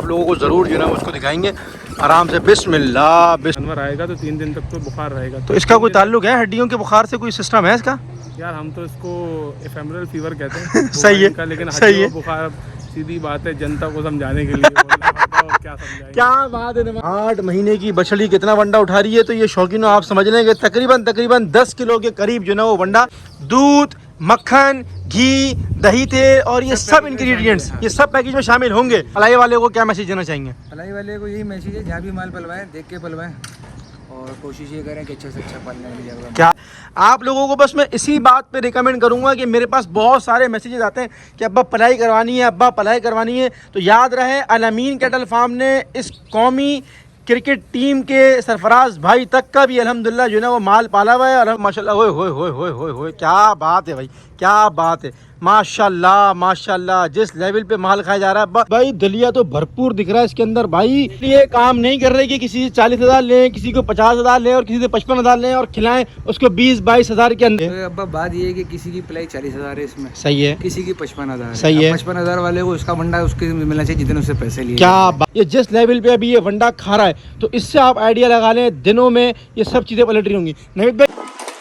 आप लोगों को ज़रूर जो है ना उसको दिखाएंगे आराम से। बिस्मिल्लाह। जानवर आएगा तो 3 दिन तक तो बुखार रहेगा। तो इसका कोई ताल्लुक है हड्डियों के बुखार से, कोई सिस्टम है इसका? यार हम तो इसको एफेमरल फीवर कहते हैं सही है, लेकिन सही है। बुखार सीधी बात है जनता को समझाने के लिए क्या समझाएं। क्या बात है। 8 महीने की बछड़ी कितना वंडा उठा रही है, तो ये शौकीनों आप समझ लेंगे तकरीबन 10 किलो के करीब जो ना वो वंडा। दूध, मक्खन, घी, दही, तेल और ये सब इंग्रेडिएंट्स ये सब पैकेज में शामिल होंगे। पलाई वाले को क्या मैसेज देना चाहेंगे? पलाई वाले को यही मैसेज है, जहाँ भी माल पलवाएं देख के पलवाएं और कोशिश ये करें कि अच्छे से अच्छा पालने की जगह। क्या आप लोगों को बस मैं इसी बात पे रिकमेंड करूंगा कि मेरे पास बहुत सारे मैसेजेस आते हैं कि अब्बा पलाई करवानी है, अब्बा पलाई करवानी है। तो याद रहे अल अमीन कैटल फार्म ने इस कौमी क्रिकेट टीम के सरफराज भाई तक का भी अल्हम्दुलिल्लाह जो है ना वो माल पाला हुआ है। और माशाल्लाह होए होए होए होए होए होए क्या बात है भाई, क्या बात है। माशाल्लाह माशाल्लाह जिस लेवल पे माल खाया जा रहा है भाई, दलिया तो भरपूर दिख रहा है इसके अंदर भाई। ये काम नहीं कर रहे कि किसी से 40,000 लें, किसी को 50,000 लें और किसी से 55,000 लें और खिलाएं उसको 20-22,000 के अंदर। तो अब्बा बात ये है कि किसी की पलाई 40,000 है इसमें, सही है, किसी की 55,000 सही है। 55,000 वाले को उसका वंडा उसके मिलना चाहिए जितने उससे पैसे लिए। क्या बात। ये जिस लेवल पे अभी ये वंडा खा रहा है तो इससे आप आइडिया लगा लें दिनों में ये सब चीजें पलट रही होंगी। नवीद भाई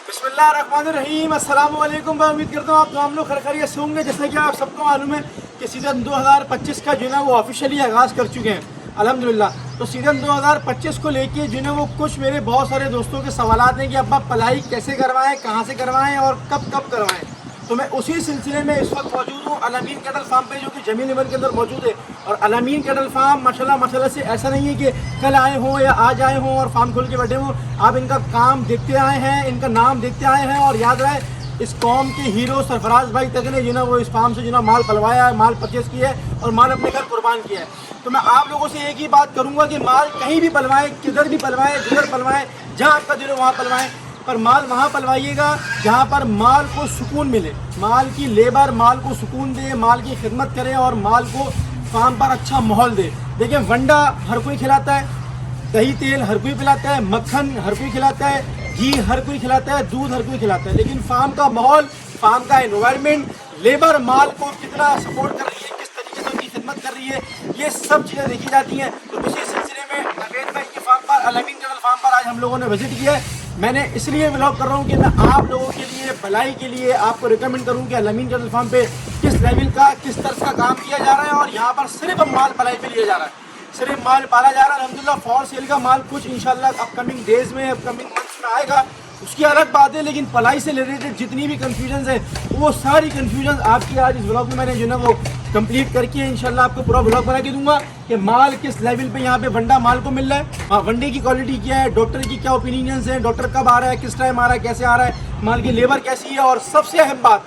बिस्मिल्लाहिर्रहमानिर्रहीम, अस्सलाम वालेकुम। मैं उम्मीद करता हूँ आप हम लोग खैरियत से होंगे। जैसे कि आप सबको मालूम है कि सीज़न 2025 का जो है ना वो ऑफिशियली आगाज़ कर चुके हैं अल्हम्दुलिल्लाह। तो सीज़न 2025 को लेके जो है ना वो कुछ मेरे बहुत सारे दोस्तों के सवालात हैं कि अब्बा पलाई कैसे करवाएं, कहाँ से करवाएं और कब कब करवाएं। तो मैं उसी सिलसिले में इस वक्त मौजूद हूँ अल अमीन कैटल फार्म पे, जो कि जमीन नंबर के अंदर मौजूद है। और अल अमीन कैटल फार्म माशाल्लाह से ऐसा नहीं है कि कल आए हों या आज आए हों और फार्म खोल के बैठे हों। आप इनका काम देखते आए हैं, इनका नाम देखते आए हैं और याद रहे इस कौम के हीरो सरफराज भाई तक ने जो ना वो इस फार्म से जो ना माल पलवाया है, माल परचेज़ किया है और माल अपने घर कुर्बान किया है। तो मैं आप लोगों से एक ही बात करूँगा कि माल कहीं भी पलवाएँ, किधर भी पलवाएँ, जिधर पलवाएँ, जहाँ आपका दिल वहाँ पलवाएँ, पर माल वहाँ पलवाइएगा जहाँ पर माल को सुकून मिले, माल की लेबर माल को सुकून दे, माल की खिदमत करे और माल को फार्म पर अच्छा माहौल दे। देखिए वंडा हर कोई खिलाता है, दही तेल हर कोई पिलाता है, मक्खन हर कोई खिलाता है, घी हर कोई खिलाता है, दूध हर कोई खिलाता है, लेकिन फार्म का माहौल, फार्म का एनवायरनमेंट, लेबर माल को कितना सपोर्ट कर रही है, किस तरीके से उनकी खिदमत कर रही है, ये सब चीज़ें देखी जाती हैं। तो इसी सिलसिले में नवेद भाई के फार्म पर, अल अमीन कैटल फार्म पर आज हम लोगों ने विजिट किया है। मैंने इसलिए व्लॉग कर रहा हूँ कि मैं आप लोगों के लिए भलाई के लिए आपको रिकमेंड करूँ कि अल अमीन कैटल फार्म पे किस लेवल का, किस तरह का काम किया जा रहा है। और यहाँ पर सिर्फ माल पलाई पे लिया जा रहा है, सिर्फ माल पाला जा रहा है अल्हम्दुलिल्लाह। फॉर सेल का माल कुछ इंशाल्लाह अपकमिंग डेज में, अपकमिंग मंथ्स में आएगा, उसकी अलग बात है। लेकिन पलाई से रिलेटेड जितनी भी कन्फ्यूजन है वो सारी कन्फ्यूजन आपकी आज इस व्लॉग में मैंने जो ना वो कंप्लीट करके इंशाल्लाह आपको पूरा व्लॉग बना के दूंगा कि माल किस लेवल पे यहाँ पे वंडा माल को मिल रहा है, हाँ वंडे की क्वालिटी क्या है, डॉक्टर की क्या ओपिनियंस है, डॉक्टर कब आ रहा है, किस टाइम आ रहा है, कैसे आ रहा है, माल की लेबर कैसी है और सबसे अहम बात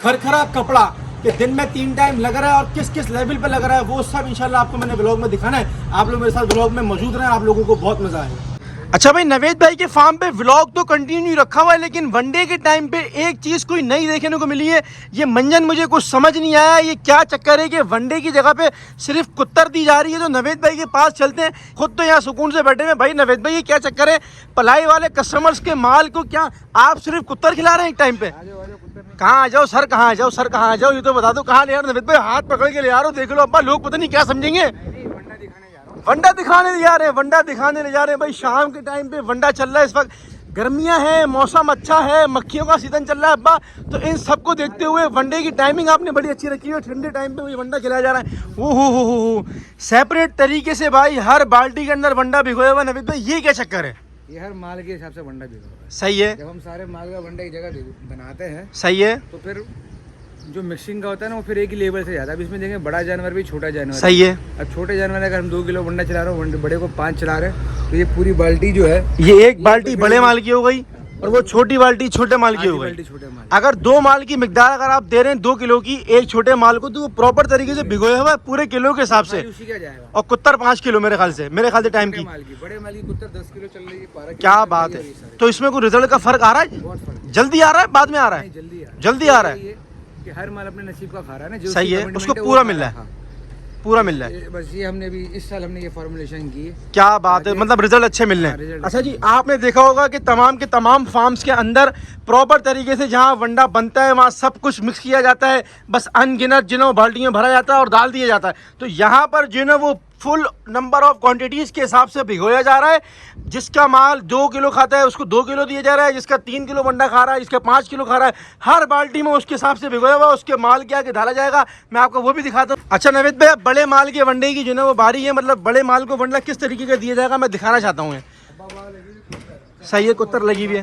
खरखरा कपड़ा कि दिन में 3 टाइम लग रहा है और किस किस लेवल पे लग रहा है, वो सब इंशाल्लाह आपको मैंने व्लॉग में दिखाना है। आप लोग मेरे साथ व्लॉग में मौजूद रहें, आप लोगों को बहुत मजा आएगा। अच्छा भाई, नवेद भाई के फार्म पे व्लॉग तो कंटिन्यू रखा हुआ है, लेकिन वनडे के टाइम पे एक चीज़ कोई नई देखने को मिली है। ये मंजन मुझे कुछ समझ नहीं आया, ये क्या चक्कर है कि वनडे की जगह पे सिर्फ कुत्तर दी जा रही है। तो नवेद भाई के पास चलते हैं, खुद तो यहाँ सुकून से बैठे हैं। भाई नवेद भाई ये क्या चक्कर है, पलाई वाले कस्टमर्स के माल को क्या आप सिर्फ कुत्तर खिला रहे हैं एक टाइम पे? कहाँ आ जाओ सर, कहाँ आ जाओ सर, कहाँ आ जाओ, ये तो बता दो कहाँ ले यार। नवेद भाई हाथ पकड़ के ले यार, देख लो अब्बा, लोग पता नहीं क्या समझेंगे। वंडा दिखाने ले जा रहे हैं, वंडा दिखाने ले जा रहे हैं भाई। शाम के टाइम पे वंडा चल रहा है, इस वक्त गर्मियां हैं, मौसम अच्छा है, मक्खियों का सीजन चल रहा है अब्बा। तो इन सबको देखते हुए वनडे की टाइमिंग आपने बड़ी अच्छी रखी है। ठंडे टाइम पे वंडा खिलाया जा रहा है, वो हो सेपरेट तरीके से भाई, हर बाल्टी के अंदर वंडा भिगोया हुआ। नवीद भाई ये क्या चक्कर है? ये हर माल के हिसाब से वंडा भिगोगा। सही है, जब हम सारे माल का वंडा एक जगह बनाते हैं, सही है, तो फिर जो मिक्सिंग का होता है ना वो फिर एक ही लेवल से जाता है। अब इसमें देखेंगे बड़ा जानवर भी, छोटा जानवर, सही है। अब छोटे जानवर अगर हम 2 किलो वंडा चला रहे हो, बड़े को 5 चला रहे हैं, तो ये पूरी बाल्टी जो है, ये एक बाल्टी बड़े माल की हो गई और वो छोटी बाल्टी छोटे माल की हो गई। अगर 2 माल की मिकदार अगर आप दे रहे हैं 2 किलो की एक छोटे माल को, तो वो प्रॉपर तरीके से भिगोया हुआ है पूरे किलो के हिसाब से। और कुत्तर 5 किलो मेरे ख्याल से टाइम की। बड़े माल की कुत्तर 10 किलो चल रही है। क्या बात है। तो इसमें कोई रिजल्ट का फर्क आ रहा है? जल्दी आ रहा है, बाद में आ रहा है? जल्दी आ रहा है कि हर माल अपने नसीब का खा रहा है ना, जो सही है, उसको पूरा मिल रहा है, पूरा मिल रहा है। बस ये हमने अभी इस साल हमने ये फॉर्मुलेशन की है। क्या बात है, मतलब रिजल्ट अच्छे मिल रहे हैं। अच्छा जी, आपने देखा होगा कि तमाम के तमाम फार्म्स के अंदर प्रॉपर तरीके से जहाँ वंडा बनता है वहाँ सब कुछ मिक्स किया जाता है, बस अनगिनत जिन्हों बाल्टियों भरा जाता है और डाल दिया जाता है। तो यहाँ पर जो है वो फुल नंबर ऑफ क्वांटिटीज़ के हिसाब से भिगोया जा रहा है। जिसका माल 2 किलो खाता है उसको 2 किलो दिया जा रहा है, जिसका 3 किलो वंडा खा रहा है, जिसका 5 किलो खा रहा है, हर बाल्टी में उसके हिसाब से भिगोया हुआ उसके माल के आगे डाला जाएगा। मैं आपको वो भी दिखाता हूँ। अच्छा नवेद भाई, बड़े माल के वंडे की जो ना वो बारी है, मतलब बड़े माल को वंडा किस तरीके का दिया जाएगा मैं दिखाना चाहता हूँ। सही है, कुत्तर लगी हुई है,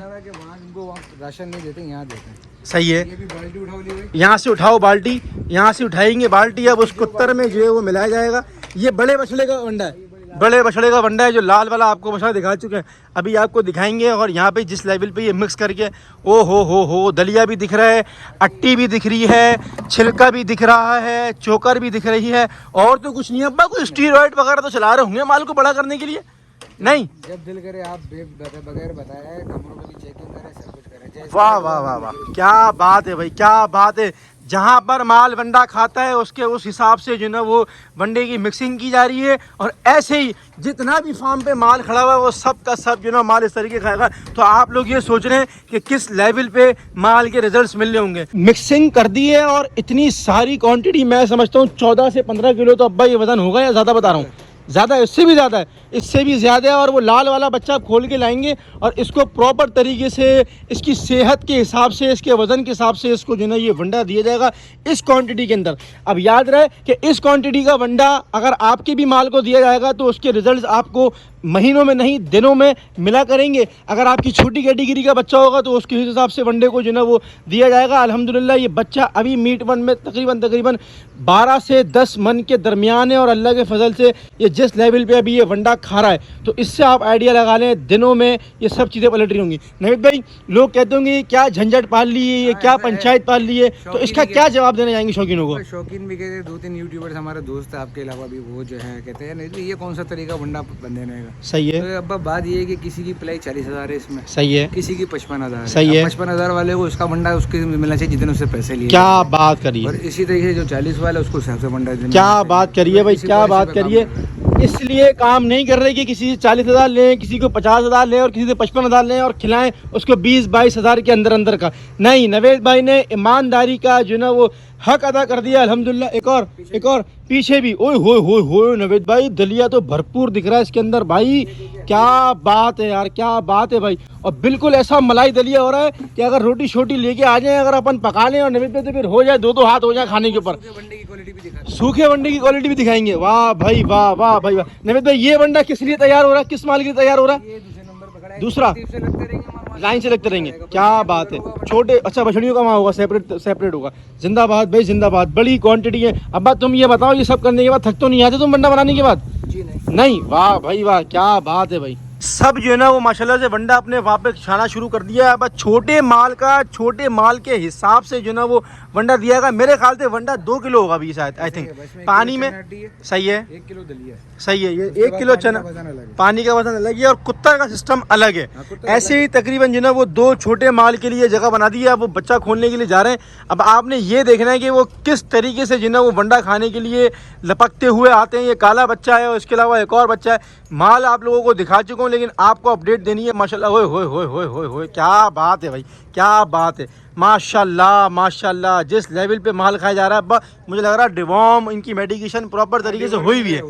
राशन नहीं देते, यहाँ देते हैं। सही है। ये भी बाल्टी उठाओ ली हुई। यहाँ से उठाओ बाल्टी, यहाँ से उठाएंगे बाल्टी, अब उस कुत्तर में जो है वो मिलाया जाएगा। ये बड़े बछड़े का वंडा है, बड़े बछड़े का वंडा है, जो लाल वाला आपको बछड़ा दिखा चुके हैं, अभी आपको दिखाएंगे। और यहाँ पे जिस लेवल पे ये मिक्स करके, ओ हो दलिया भी दिख रहा है, अट्टी भी दिख रही है, छिलका भी दिख रहा है, चोकर भी दिख रही है, और तो कुछ नहीं है। अब्बा कोई स्टीरॉइड वगैरह तो चला रहे होंगे माल को बड़ा करने के लिए? नहीं, जब दिल करे आप बगैर बताए कमरों में भी चेकिंग करें, सब कुछ करें। वाह वाह वाह वाह, क्या बात है भाई, क्या बात है। जहाँ पर माल वंडा खाता है उसके उस हिसाब से जो ना वो वंडे की मिक्सिंग की जा रही है। और ऐसे ही जितना भी फार्म पे माल खड़ा हुआ है वो सब का सब जो ना माल इस तरीके खाएगा। तो आप लोग ये सोच रहे हैं कि किस लेवल पे माल के रिजल्ट्स मिल रहे होंगे। मिक्सिंग कर दी है और इतनी सारी क्वांटिटी, मैं समझता हूँ 14 से 15 किलो तो अब्बा ये वजन होगा, या ज़्यादा बता रहा हूँ? ज़्यादा है, इससे भी ज़्यादा है, इससे भी ज़्यादा है। और वो लाल वाला बच्चा खोल के लाएंगे और इसको प्रॉपर तरीके से इसकी सेहत के हिसाब से, इसके वज़न के हिसाब से इसको जो है ये वंडा दिया जाएगा इस क्वांटिटी के अंदर। अब याद रहे कि इस क्वांटिटी का वंडा अगर आपके भी माल को दिया जाएगा तो उसके रिजल्ट्स आपको महीनों में नहीं दिनों में मिला करेंगे। अगर आपकी छोटी कैटेगरी का बच्चा होगा तो उसके हिसाब से वनडे को जो ना वो दिया जाएगा। अल्हम्दुलिल्लाह ये बच्चा अभी मीट वन में तकरीबन 12 से 10 मन के दरमियान है और अल्लाह के फजल से ये जिस लेवल पे अभी ये वंडा खा रहा है तो इससे आप आइडिया लगा लें दिनों में ये सब चीज़ें पलट रही होंगी। नवीद भाई, लोग कहते होंगे क्या झंझट पाल ली है, ये क्या पंचायत पाल ली है, तो इसका क्या जवाब देना चाहेंगे शौकीनों को? शौकीन भी कहते हैं, 2-3 यूट्यूबर्स हमारे दोस्त है आपके अलावा भी, वो जो है कहते हैं नहीं ये कौन सा तरीका वंडा बन देने का। सही है। तो अब बात ये है कि किसी की प्लाई 40,000 है इसमें, सही है, किसी की 55,000। सही है। 55,000 वाले को उसका वंडा उसके मिलना चाहिए जितने उससे पैसे लिए। क्या बात करिए। और इसी तरीके से जो 40 वाला है उसको हिसाब से वंडा देना। क्या बात करिए भाई, क्या बात करिए। इसलिए काम नहीं कर रहे कि किसी से 40,000 लें, किसी को 50,000 लें और किसी से 55,000 लें और खिलाएं उसको 20-22 हज़ार के अंदर अंदर का। नहीं, नवेद भाई ने ईमानदारी का जो ना वो हक अदा कर दिया अल्हम्दुलिल्लाह। एक और पीछे भी, ओए होए नवेद भाई, दलिया तो भरपूर दिख रहा है इसके अंदर भाई। क्या बात है यार, क्या बात है भाई। और बिल्कुल ऐसा मलाई दलिया हो रहा है कि अगर रोटी छोटी लेके आ जाए, अगर अपन पका लें और नवेद भाई तो फिर हो जाए 2-2 हाथ हो जाए खाने के ऊपर। सूखे वंडे की क्वालिटी भी दिखाएंगे। वाह भाई वाह, वाह भाई वाह। नवेद भाई ये वंडा किस लिए तैयार हो रहा है, किस माल के लिए तैयार हो रहा है? दूसरा लाइन से लगते रहेंगे। क्या बात है। छोटे, अच्छा बछड़ियों का वहाँ होगा, सेपरेट होगा। जिंदाबाद भाई जिंदाबाद, बड़ी क्वांटिटी है। अब तुम ये बताओ, ये सब करने के बाद थक तो नहीं आते तुम वंडा बनाने के बाद? जी नहीं। वाह भाई वाह, क्या बात है भाई। सब जो है ना वो माशाल्लाह से वंडा अपने वहाँ पे खाना शुरू कर दिया है। बस छोटे माल के हिसाब से जो है ना वो वंडा दिया गया। मेरे ख्याल से वंडा 2 किलो होगा अभी शायद, आई थिंक, पानी में। सही है, 1 किलो दलिया, सही है। ये 1 किलो चना, पानी का वजन अलग है और कुत्ता का सिस्टम अलग है। ऐसे ही तकरीबन जो ना वो 2 छोटे माल के लिए जगह बना दी है। अब वो बच्चा खोलने के लिए जा रहे हैं। अब आपने ये देखना है कि वो किस तरीके से जो ना वो वंडा खाने के लिए लपकते हुए आते हैं। ये काला बच्चा है और इसके अलावा एक और बच्चा है। माल आप लोगों को दिखा चुका हूँ लेकिन आपको अपडेट देनी है। माशाल्लाह, होए क्या बात है भाई, क्या बात है। माशाल्लाह माशाल्लाह, जिस लेवल पे माल खाया जा रहा है, मुझे लग रहा है डिवॉर्म इनकी मेडिकेशन प्रॉपर तरीके से हुई भी है।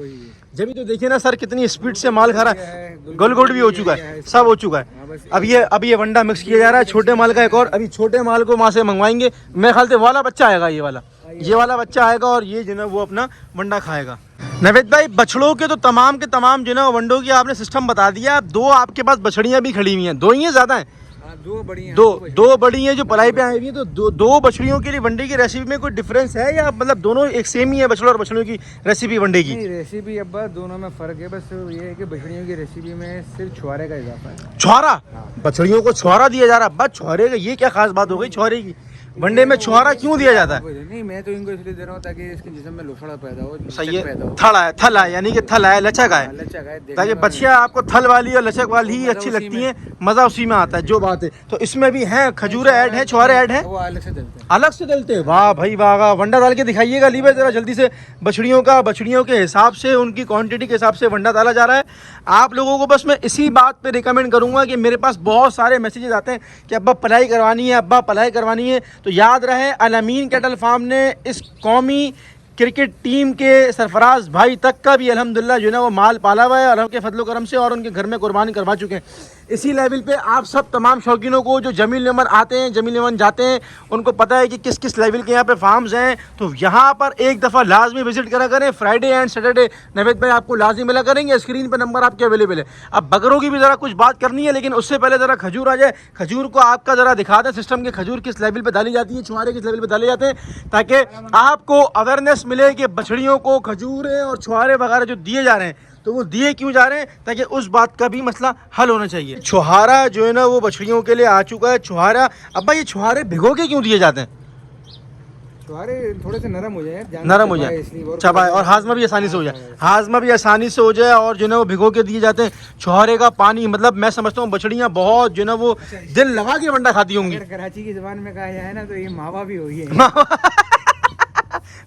जब तो देखिए ना सर कितनी स्पीड से माल खा रहा है। गोल भी हो चुका है, सब हो चुका है। अब ये वंडा मिक्स किया जा रहा है छोटे माल का। एक और अभी छोटे माल को वहाँ से मंगवाएंगे। मेरे ख्याल से वाला बच्चा आएगा, ये वाला बच्चा आएगा और ये जो ना वो अपना वंडा खाएगा। नवेद भाई, बछड़ों के तो तमाम के तमाम जो ना वंडों की आपने सिस्टम बता दिया। 2 आपके पास बछड़ियाँ भी खड़ी हुई हैं, 2 ही हैं, ज़्यादा हैं? 2 बड़ी हैं। दो बड़ी हैं जो पलाई पे आई हुई हैं। तो 2 बछड़ियों के लिए वंडे की रेसिपी में कोई डिफरेंस है या मतलब दोनों एक सेम ही है, बछड़ों और बछड़ियों की रेसिपी वंडे की? नहीं, रेसिपी अब्बा दोनों में फ़र्क है। बस ये है कि बछड़ियों की रेसिपी में सिर्फ छुआरे का इजाफा है। छुआरा? बछड़ियों को छुआरा दिया जा रहा है? बस छुआरे का ये क्या खास बात हो गई छुआरे की? वनडे में छुआरा क्यों दिया जाता है? नहीं, मैं तो इनको इसलिए दे रहा हूँ ताकि इसके जिस्म में लोफड़ा पैदा हो। सही है, थल है यानी कि थल है, लचक है, ताकि बछिया आपको थल वाली और लचक वाली ही अच्छी लगती है, मज़ा उसी में आता है, जो बात है। तो इसमें भी है खजूरें ऐड है, छुआरे ऐड है, वो अलग से डलते हैं। वाह भाई वाह, वंडा डाल के दिखाइएगा लीवर जरा जल्दी से। बछड़ियों के हिसाब से, उनकी क्वांटिटी के हिसाब से वंडा डाला जा रहा है। आप लोगों को बस मैं इसी बात पे रिकमेंड करूंगा कि मेरे पास बहुत सारे मैसेजेस आते हैं कि अब्बा पलाई करवानी है, अब्बा पलाई करवानी है। तो याद रहे, अल अमीन कैटल फार्म ने इस कौमी क्रिकेट टीम के सरफराज भाई तक का भी अल्हम्दुलिल्लाह जो है ना वो माल पाला हुआ है और उनके फजलो करम से, और उनके घर में कुर्बानी करवा चुके हैं। इसी लेवल पे आप सब तमाम शौकीनों को जो जमील यमन आते हैं, जमील यमन जाते हैं, उनको पता है कि किस किस लेवल के यहाँ पे फार्म्स हैं। तो यहाँ पर एक दफ़ा लाजमी विजिट करा करें, फ्राइडे एंड सैटरडे नवेद भाई आपको लाजमी मिला करेंगे। स्क्रीन पर नंबर आपके अवेलेबल है। अब बकरों की भी ज़रा कुछ बात करनी है, लेकिन उससे पहले ज़रा खजूर आ जाए। खजूर को आपका ज़रा दिखा दें सिस्टम के, खजूर किस लेवल पर डाली जाती है, छुहारे किस लेवल पर डाले जाते हैं, ताकि आपको अवेयरनेस मिले कि बछड़ियों को खजूर और छुहारे वगैरह जो दिए जा रहे हैं तो वो दिए क्यों जा रहे हैं, ताकि उस बात का भी मसला हल होना चाहिए। छुहारा जो है ना वो बछड़ियों के लिए आ चुका है। छुहारा, अब्बा ये छुहारे भिगो के क्यों दिए जाते हैं? छुहारे थोड़े से नरम हो जाए, नरम हो जाए, चबाए और हाजमा भी आसानी से हो जाए, हाजमा भी आसानी से हो जाए। और जो है ना वो भिगो के दिए जाते हैं। छुहारे का पानी, मतलब मैं समझता हूँ बछड़ियाँ बहुत जो है ना वो दिल लगा के वंडा खाती होंगी। कराची की जुबान में कहा जाए ना तो ये मावा भी हो गई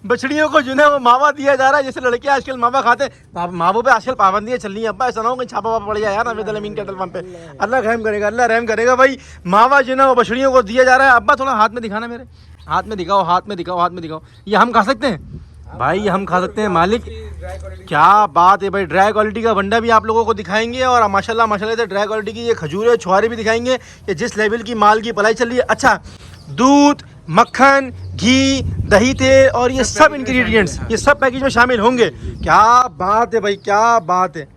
बछड़ियों को जो है वो मावा दिया जा रहा है। जैसे लड़के आजकल मावा खाते हैं, मावों पे आजकल पाबंदियां चल रही हैं। अब्बा ऐसा ना हो कि छापा वापा पड़ जाए यार नवेद अमीन के तलफान पे। अल्लाह रहम करेगा, अल्लाह रहम करेगा भाई। मावा जो है ना वो बछड़ियों को दिया जा रहा है। अब्बा थोड़ा हाथ में दिखाना, मेरे हाथ में दिखाओ, हाथ में दिखाओ, हाथ में दिखाओ। ये हम खा सकते हैं भाई, ये हम खा सकते हैं मालिक। क्या बात है भाई, ड्राई क्वालिटी का वंडा भी आप लोगों को दिखाएंगे और माशाल्लाह माशाल्लाह से ड्राई क्वालिटी की ये खजूर है, छुहारे भी दिखाएंगे कि जिस लेवल की माल की पलाई चल रही है। अच्छा, दूध, मक्खन, घी, दही, तेल और ये सब इंग्रेडिएंट्स ये सब पैकेज में शामिल होंगे। क्या बात है भाई, क्या बात है।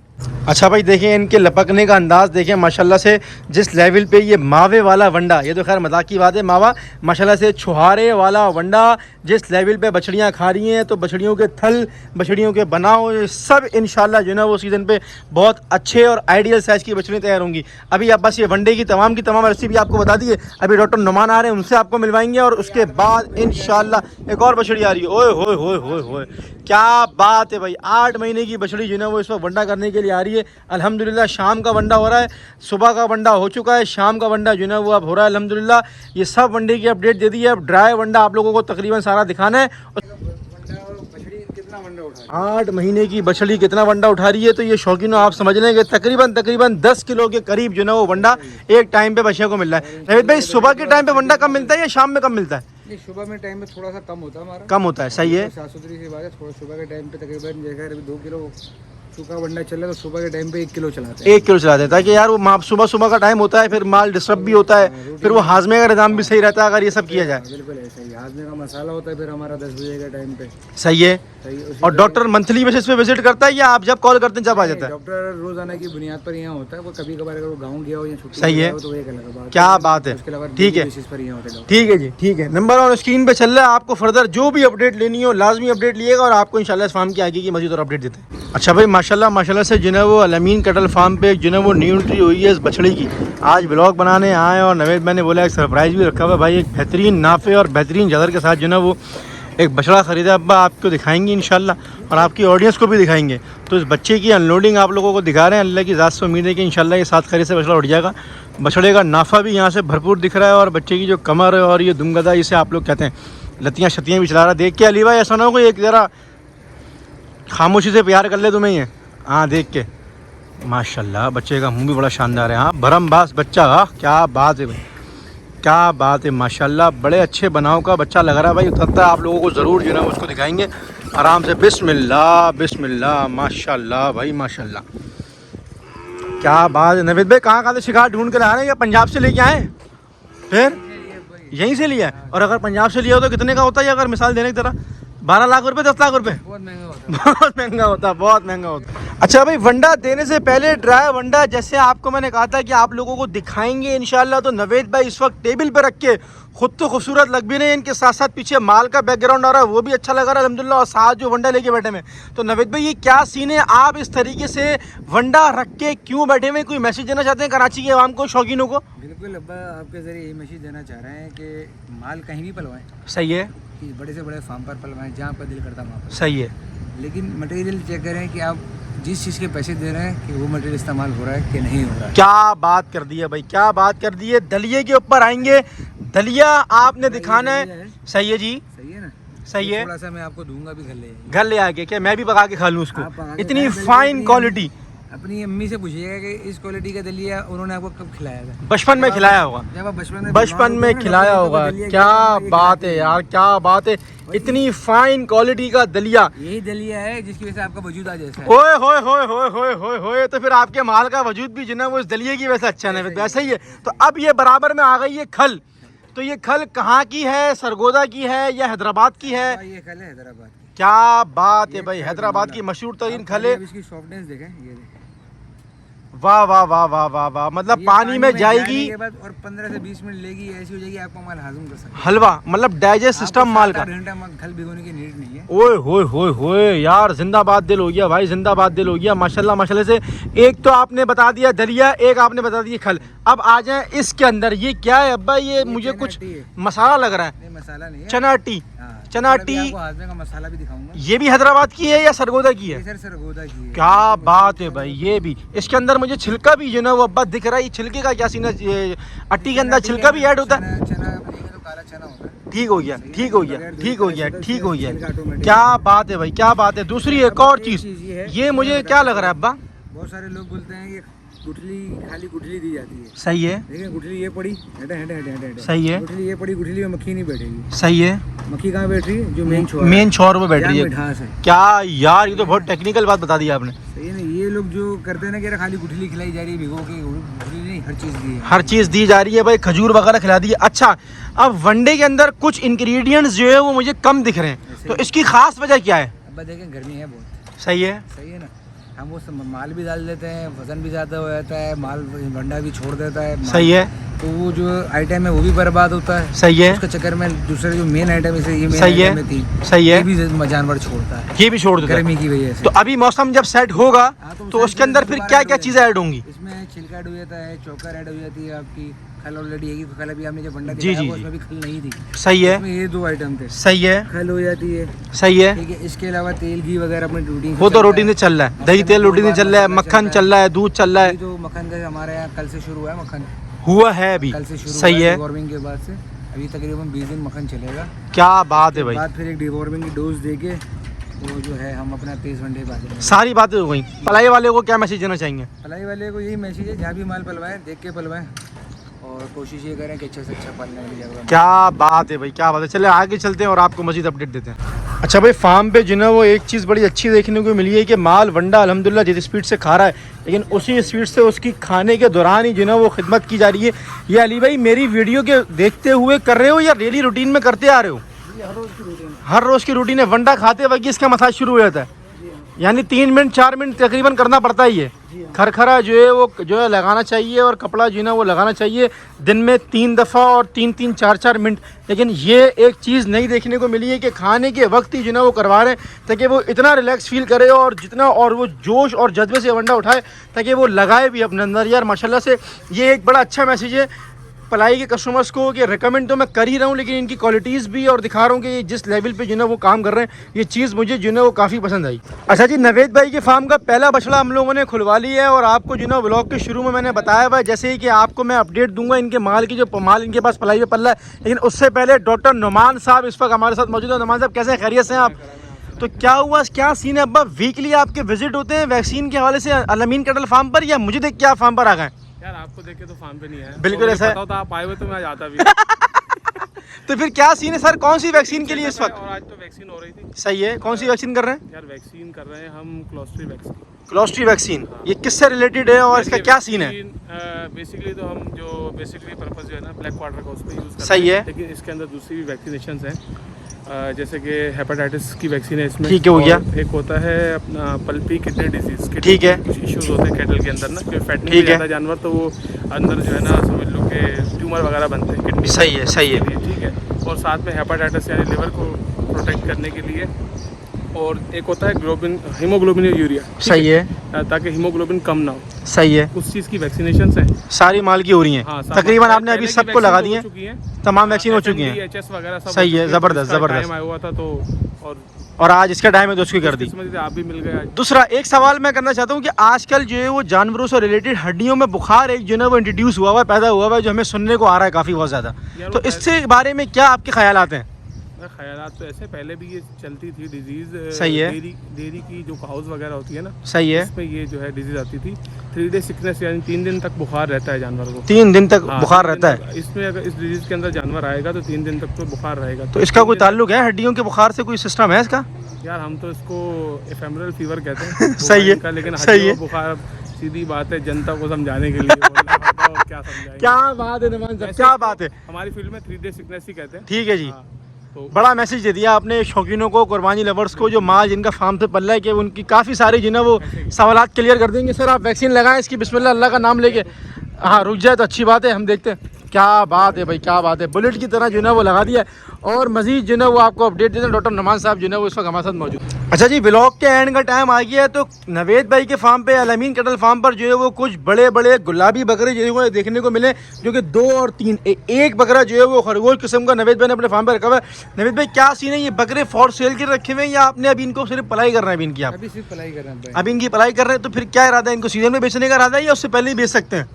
अच्छा भाई देखें इनके लपकने का अंदाज़ देखें माशाल्लाह से, जिस लेवल पे ये मावे वाला वंडा, ये तो खैर मजाक की बात है, मावा माशाल्लाह से छुहारे वाला वंडा जिस लेवल पे बछड़ियाँ खा रही हैं, तो बछड़ियों के थल, बछड़ियों के बनाओ, ये सब इंशाल्लाह जो है ना वो सीज़न पे बहुत अच्छे और आइडियल साइज़ की बछड़ियाँ तैयार होंगी। अभी आप बस ये वनडे की तमाम रेसिपी आपको बता दी है। अभी डॉक्टर नुमान आ रहे हैं, उनसे आपको मिलवाएंगे और उसके बाद इंशाल्लाह एक और बछड़ी आ रही है। ओए होए होए होए होए, क्या बात है भाई। 8 महीने की बछड़ी जो है ना वो इस वक्त वंडा करने के लिए आ रही है। अल्हम्दुलिल्लाह शाम का वंडा हो रहा है, सुबह का वंडा हो चुका है, शाम का वंडा जो है ना वो अब हो रहा है अल्हम्दुलिल्लाह। ये सब वंडे की अपडेट दे दी है। अब ड्राई वंडा आप लोगों को तकरीबन सारा दिखाना है। 8 महीने की बछड़ी कितना वंडा उठा रही है, तो ये शौकीनों आप समझ लें कि तकरीबन 10 किलो के करीब जो है ना वो वंडा एक टाइम पे बछिया को मिल रहा है। नवीद भाई सुबह के टाइम पे वंडा कम मिलता है या शाम में कम मिलता है? सुबह में टाइम में थोड़ा सा कम होता है हमारा, कम होता है, सही है। साफ सुथरी सी बात है। थोड़ा सुबह के टाइम पे तकरीबन जगह 2 किलो सूखा वंडा चल रहा है, तो सुबह के टाइम पे 1 किलो चलाते हैं। 1 किलो चलाते हैं, ताकि यार वो सुबह का टाइम होता है, फिर माल डिस्टर्ब भी होता है, फिर वो हाजमे का निज़ाम भी सही रहता है अगर ये सब किया जाए। बिल्कुल ऐसा ही, हाजमे का मसाला होता है फिर हमारा 10 बजे के टाइम पे। सही है। और डॉक्टर मंथली बेसिस पे विजिट करता है या आप जब कॉल करते हैं जब आ जाता है? डॉक्टर रोजाना की बुनियाद पर यहाँ होता है, वो कभी कभार अगर वो गाँव गया हो या छुट्टी सही है, तो एक अलग बात। क्या बात है, ठीक है, ठीक है जी, ठीक है। नंबर ऑन स्क्रीन पे चल रहा है, आपको फर्दर जो भी अपडेट लेनी हो लाजमी अपडेट लिएगा और आपको इंशाल्लाह इस फार्म की आगे की मजीद और अपडेट देते हैं। अच्छा भाई माशाल्लाह से जिन्हें वो अलमीन कटल फार्म पे जिन्हें वो न्यू एंट्री हुई है इस बछड़ी की, आज ब्लॉग बनाने आए और नवेद मैंने बोला एक सरप्राइज़ भी रखा हुआ है भाई। एक बेहतरीन नाफे और बेहतरीन जदर के साथ जो है वो एक बछड़ा ख़रीदा अब्बा, आपको दिखाएंगे इंशाल्लाह और आपकी ऑडियंस को भी दिखाएंगे। तो इस बच्चे की अनलोडिंग आप लोगों को दिखा रहे हैं। अल्लाह की ज़ात से उम्मीद है कि इंशाल्लाह ये 7 खरीद से बछड़ा उठ जाएगा। बछड़े का नाफा भी यहाँ से भरपूर दिख रहा है और बच्चे की जो कमर और ये दुमगदा इसे आप लोग कहते हैं, लतियाँ शतियाँ भी चला रहा है। देख के अली भाई ऐसा ना हो कि एक ज़रा खामोशी से प्यार कर ले तुम्हें ये, हाँ देख के माशाल्लाह बच्चे का मुंह भी बड़ा शानदार है। हाँ भरमबास बच्चा, हाँ क्या बात है भाई, क्या बात है माशाल्लाह। बड़े अच्छे बनाव का बच्चा लग रहा है भाई। उतरता है आप लोगों को ज़रूर जो है उसको दिखाएंगे आराम से। बिस्मिल्लाह बिस्मिल्लाह, माशाल्लाह भाई माशाल्लाह, क्या बात है। नवीद भाई कहाँ से शिकार ढूंढ कर आ रहे हैं या पंजाब से लेके आए? फिर यहीं से लिया है। और अगर पंजाब से लिया हो तो कितने का होता है? अगर मिसाल देने की तरह 12 लाख रुपए, 10 लाख रुपए? बहुत महंगा होता है, बहुत महंगा होता है। अच्छा भाई वंडा देने से पहले ड्राई वंडा जैसे आपको मैंने कहा था कि आप लोगों को दिखाएंगे इंशाल्लाह, तो नवेद भाई इस वक्त टेबल पे रख के खुद तो खूबसूरत लग भी नहीं, इनके साथ साथ पीछे माल का बैकग्राउंड आ रहा है वो भी अच्छा लग रहा है अल्हम्दुलिल्लाह, और साथ जो वंडा लेके बैठे में। तो नवेद भाई ये क्या सीन है, आप इस तरीके से वंडा रख के क्यों बैठे हुए? कोई मैसेज देना चाहते हैं कराची के आवाम को, शौकीनों को? बिल्कुल अब्बा, आपके जरिए ये मैसेज देना चाह रहे हैं कि माल कहीं भी पलवाएं। सही है, कि बड़े से बड़े फार्म पर पलवाएं जहाँ पर दिल करता वहाँ पर। सही है, लेकिन मटेरियल चेक करें कि आप जिस चीज़ के पैसे दे रहे हैं कि वो मटेरियल इस्तेमाल हो रहा है कि नहीं हो रहा है। क्या बात कर दी है भाई, क्या बात कर दी है। दलिये के ऊपर आएंगे, दलिया आपने दिखाना है। सही है जी, सही है ना, सही है। थोड़ा सा मैं आपको दूंगा भी घर ले आके, क्या मैं भी पका के खा लूँ उसको? इतनी फाइन क्वालिटी, अपनी अम्मी से पूछिएगा कि इस क्वालिटी का दलिया उन्होंने आपको कब खिलाया था। बचपन में खिलाया होगा, जब आप बचपन में खिलाया होगा। क्या बात है यार, क्या बात है, इतनी फाइन क्वालिटी का दलिया। यही दलिया है जिसकी वजह से आपका वजूद आज ऐसा है। ओए होए होए होए होए होए होए, तो फिर आपके माल का वजूद भी जो है वो इस दलिये की वजह से अच्छा है, वैसा ही है। तो अब ये बराबर में आ गई है खल। तो ये खल कहाँ की है, सरगोदा की है या हैदराबाद की है? ये खल है हैदराबाद की। क्या बात है भाई, हैदराबाद की मशहूर तरीन खल है। इसकी सॉफ्टनेस देखें, ये देखें, वाह वाह वाह वाह वाह वाह, मतलब पानी में जाएगी के बाद और 15 से 20 मिनट लेगी, ऐसी हो जाएगी आपको माल हाजिम कर सकते। हलवा मतलब डाइजेस्ट सिस्टम माल का। घंटा खल भिगोने की नीड नहीं है। ओए होए होए होए यार, जिंदाबाद दिल हो गया भाई, जिंदाबाद दिल हो गया। माशाल्लाह माशाल्लाह से। एक तो आपने बता दिया दलिया, एक आपने बता दिया खल। अब आ जाए इसके अंदर, ये क्या है अब्बा? ये मुझे कुछ मसाला लग रहा है। नहीं मसाला नहीं है, चना टी। चना टी आपको हाजमे का मसाला भी दिखाऊंगा। ये भी हैदराबाद की है या सरगोदा की है? सर सरगोदा की है। क्या बात है भाई, ये भी। इसके अंदर मुझे छिलका भी जो ना वो अब्बा दिख रहा है। ये छिलके का क्या सीन है? अट्टी के अंदर छिलका भी ऐड होता है? चना तो काला चना होता है। ठीक हो गया, ठीक हो गया, ठीक हो गया, ठीक हो गया। क्या बात है भाई, क्या बात है। दूसरी एक और चीज, ये मुझे क्या लग रहा है अब्बा? बहुत सारे लोग बोलते हैं कि गुठली, खाली गुठली दी जाती है। सही है। देखिए गुठली ये पड़ी, हटे हटे हटे हटे। सही है। गुठली ये पड़ी, गुठली में मक्खी नहीं बैठेगी। सही है। मक्खी कहाँ बैठ रही है? जो मेन छोर, मेन छोर में बैठ रही है। मिठास है। क्या यार, ये तो बहुत टेक्निकल बात बता दी आपने। सही है ना। ये लोग जो करते हैं ना कि खाली गुठली खिलाई जा रही है भिगो के, गुठली नहीं, हर चीज़ दी है। हर चीज़ दी जा रही है भाई, खजूर वगैरह खिला दी है। अच्छा, अब वनडे के अंदर कुछ इंग्रेडिएंट्स जो है वो मुझे कम दिख रहे हैं, तो इसकी खास वजह क्या है? अब देखें गर्मी है बहुत। सही है। सही है ना। हम वो माल भी डाल देते हैं, वजन भी ज़्यादा हो जाता है, माल भंडा भी छोड़ देता है। सही है। तो वो जो आइटम है वो भी बर्बाद होता है। सही है। उसके चक्कर में दूसरे जो मेन आइटम है, ये मेन सही है। आइटम में थी, सही है। ये भी जानवर छोड़ता है, ये भी छोड़ देता है गर्मी की वजह से। तो अभी मौसम जब सेट होगा हाँ, तो उसके अंदर फिर क्या क्या चीज़ें ऐड होंगी? इसमें छिलका ऐड हो जाता है, चोकर ऐड हो जाती है, आपकी खल ऑलरेडी है। खल अभी आपने जो भंडा जी, दिखाया जी, वो उसमें भी खल नहीं थी। सही है। इसमें ये दो आइटम थे। सही है। खल हो जाती है। सही है। ठीक है। इसके अलावा तेल घी वगैरह अपने रूटीन, वो तो रूटीन से चल रहा है। दही तेल रूटीन से चल रहा है, मक्खन चल रहा है, दूध चल रहा है। जो मक्खन का हमारे यहाँ कल से शुरू हुआ है, मक्खन हुआ है अभी। कल से शुरू। सही है। डिवॉर्मिंग के बाद से अभी तकरीबन 20 दिन मक्खन चलेगा। क्या बात है भाई। बाद फिर एक डिवॉर्मिंग की डोज देके वो जो है हम अपना 23 घंटे बाद। सारी बातें हो गई। पलाई वाले को क्या मैसेज देना चाहेंगे? पलाई वाले को यही मैसेज है, जहाँ भी माल पलवाएं देख के पलवाएं और कोशिश ये करें कि अच्छे से अच्छा पालने की जगह। क्या बात है भाई, क्या बात है। चले आगे चलते हैं और आपको मजीद अपडेट देते हैं। अच्छा भाई, फार्म पे जो है वो एक चीज़ बड़ी अच्छी देखने को मिली है कि माल वंडा अल्हम्दुलिल्लाह जिस स्पीड से खा रहा है, लेकिन उसी स्पीड से उसकी खाने के दौरान ही जो है वो खिदमत की जा रही है। ये अली भाई मेरी वीडियो के देखते हुए कर रहे हो या डेली रूटीन में करते आ रहे हो? हर रोज़ की रूटीन है। वंडा खाते वक्त इसका मसाज शुरू हो जाता है, यानी 3 मिनट 4 मिनट तकरीबन करना पड़ता ही है। खरखरा जो है वो जो है लगाना चाहिए और कपड़ा जो है ना वो लगाना चाहिए दिन में 3 दफ़ा और 3-3 4-4 मिनट। लेकिन ये एक चीज़ नहीं देखने को मिली है कि खाने के वक्त ही जो है ना वो करवा रहे हैं ताकि वो इतना रिलैक्स फील करे और जितना और वो जोश और जज्बे से वंडा उठाए ताकि वो लगाए भी अपने अंदर। यार माशाल्लाह से ये एक बड़ा अच्छा मैसेज है पलाई के कस्टमर्स को कि रिकमेंड तो मैं कर ही रहा हूँ, लेकिन इनकी क्वालिटीज़ भी और दिखा रहा हूँ कि जिस लेवल पे जो है वो काम कर रहे हैं, ये चीज़ मुझे जो है वो काफ़ी पसंद आई। अच्छा जी, नवेद भाई के फार्म का पहला बछड़ा हम लोगों ने खुलवा लिया है और आपको जो है व्लॉग के शुरू में मैंने बताया हुआ है जैसे ही कि आपको मैं अपडेट दूंगा इनके माल की, जो माल इनके पास पलाई पे पल रहा है। लेकिन उससे पहले डॉक्टर नुमान साहब इस वक्त हमारे साथ मौजूद है। नुमान साहब कैसे, खैरियत से हैं आप? तो क्या हुआ, क्या सीन है अब्बा? वीकली आपके विजिट होते हैं वैक्सीन के हवाले से अल-अमीन कैटल फार्म पर, या मुझे देख के आप फार्म पर आ गए? यार आपको देख के तो फार्म पे नहीं है, बिल्कुल ऐसा है। तो आप आए हुए तो मैं आता भी। तो फिर क्या सीन है सर, कौन सी वैक्सीन के लिए इस वक्त? और आज तो वैक्सीन हो रही थी। सही है। कौन सी वैक्सीन कर रहे हैं? यार वैक्सीन कर रहे हैं हम क्लोस्ट्री वैक्सीन। क्लोस्ट्री वैक्सीन, ये किससे रिलेटेड है और इसका क्या सीन है? बेसिकली तो हम जो बेसिकली पर्पस जो है ना ब्लैक वाटर का उस पर यूज़ करते हैं। सही है। लेकिन इसके अंदर दूसरी भी वैक्सीनेशन हैं, जैसे कि हेपेटाइटिस की वैक्सीन है इसमें। ठीक है, हो गया। एक होता है अपना पल्पी किडनी डिजीज के, ठीक है, कुछ इश्यूज होते हैं कैटल के अंदर ना, क्योंकि फैटनिंग ठीक है, ज़्यादा जानवर तो वो अंदर जो है ना समझ लो कि ट्यूमर वगैरह बनते हैं किडनी। सही है, सही है। ठीक है। और साथ में हेपेटाइटिस यानी लिवर को प्रोटेक्ट करने के लिए। और एक होता है ग्लोबिन, हीमोग्लोबिन यूरिया। सही है, ताकि हीमोग्लोबिन कम ना हो। सही है। उस चीज़ की वैक्सीनेशन है, सारी माल की हो रही हैं। हाँ, तकरीबन आपने अभी सबको लगा दी है, तमाम वैक्सीन हो चुकी हैं। एचएस वगैरह सब सही है, ज़बरदस्त ज़बरदस्त। आया हुआ था तो और आज इसका टाइम है तो उसकी कर दी। आप भी मिल गए। दूसरा एक सवाल मैं करना चाहता हूँ कि आजकल जो है वो जानवरों से रिलेटेड हड्डियों में बुखार एक जो है वो इंट्रोड्यूस हुआ है, पैदा हुआ है, जो हमें सुनने को आ रहा है काफ़ी बहुत ज़्यादा। तो इससे बारे में क्या आपके ख्यालात हैं? ख्यालात तो ऐसे पहले भी ये चलती थी डिजीज़। सही है। डेयरी की जो काउज वगैरह होती है ना, सही है। इसमें ये जो है डिजीज़ आती थी। 3 डे सिकनेस यानी 3 दिन तक बुखार रहता है जानवर को। 3 दिन तक हाँ, बुखार 3 रहता दिन है। तक। इसमें अगर इस डिजीज़ के अंदर जानवर आएगा तो 3 दिन तक तो बुखार रहेगा। तो इसका कोई 3 दिन ताल्लुक है हड्डियों के बुखार से, कोई सिस्टम है इसका? यार हम तो इसको एफेमरल फीवर कहते हैं सही है, का, लेकिन सही हड्डियों है। का बुखार सीधी बात है, जनता को समझाने के लिए बोलना पड़ता है, और क्या समझाएंगे। क्या बात है नुमान साहब, वैसे क्या तो बात है। हमारी फील्ड में 3 डे सिकनेस ही कहते हैं। ठीक है जी। हाँ, तो बड़ा मैसेज दे दिया आपने शौकीनों को, कुर्बानी लवर्स को, जो माल जिनका फार्म से पल रहा है, कि उनकी काफ़ी सारी जो है ना वो सवालात क्लियर कर देंगे। सर आप वैक्सीन लगाएं इसकी, बिस्मिल्लाह अल्लाह का नाम लेके। हाँ रुक जाए तो अच्छी बात है, हम देखते हैं। क्या बात है भाई, क्या बात है। बुलेट की तरह जो है ना वो लगा दिया है। और मजीद जो है ना वो आपको अपडेट देते हैं डॉक्टर नुमान साहब जो है ना वो इस वक्त हमारे साथ मौजूद है। अच्छा जी, व्लॉग के एंड का टाइम आ गया है। तो नवेद भाई के फार्म पे, अलमीन कैटल फार्म पर जो है वो कुछ बड़े बड़े गुलाबी बकरे जो है वो देखने को मिले, जो कि 2 और 3, एक बकरा जो है वो खरगोश किस्म का नवेद भाई ने अपने फार्म पर रखा हुआ है। नवेद भाई क्या सीन है, ये बकरे फॉर सेल के रखे हुए हैं या आपने अभी इनको सिर्फ पलाई कर रहे हैं अभी इनकी? आप अभी सिर्फ पलाई कर रहे हैं भाई। अभी इनकी पलाई कर रहे हैं, तो फिर क्या इरादा है, इनको सीजन में बेचने का इरादा है या उससे पहले ही बेच सकते हैं?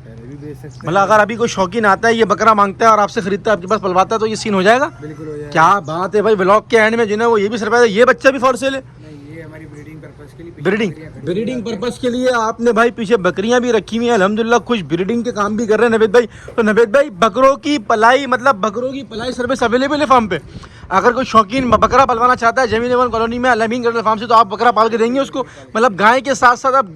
पहले भी बेच सकते हैं। मतलब अगर अभी कोई शौकीन आता है, ये बकरा मांगता है और आपसे खरीदता है, आपके पास पलवाता है, तो ये सीन हो जाएगा? बिल्कुल हो जाएगा। क्या बात है भाई। व्लॉग के एंड में जो है वो ये भी सरप्राइज है, ये बच्चा भी फॉर सेल है? नहीं, ये हमारी ब्रीडिंग पर्पस के लिए। ब्रीडिंग पर्पस के लिए आपने भाई पीछे बकरियां भी रखी हुई हैं अल्हम्दुलिल्लाह, कुछ ब्रीडिंग के काम भी कर रहे हैं नवेद भाई। तो नवेद भाई बकरों की पलाई, मतलब बकरों की पलाई सर्विस अवेलेबल है फार्म पे? अगर कोई शौकीन बकरा पलवाना चाहता है जमीन एवन कॉलोनी में अलमीन कैटल फार्म से, तो आप बकरा पाल के देंगे उसको? मतलब गाय के साथ साथ अब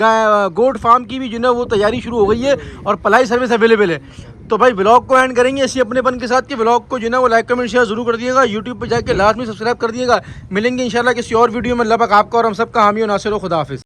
गोट फार्म की भी जो है वो तैयारी शुरू हो गई है और पलाई सर्विस अवेलेबल है। तो भाई व्लॉग को एंड करेंगे इसी अपनेपन के साथ कि व्लॉग को जो है ना वो लाइक कमेंट शेयर जरूर कर दिएगा, यूट्यूब पे जाके लास्ट में सब्सक्राइब कर दिएगा। मिलेंगे इंशाल्लाह किसी और वीडियो में। अल्लाह पाक आपका और हम सबका हामी और नासिर हो। खुदा हाफिज़।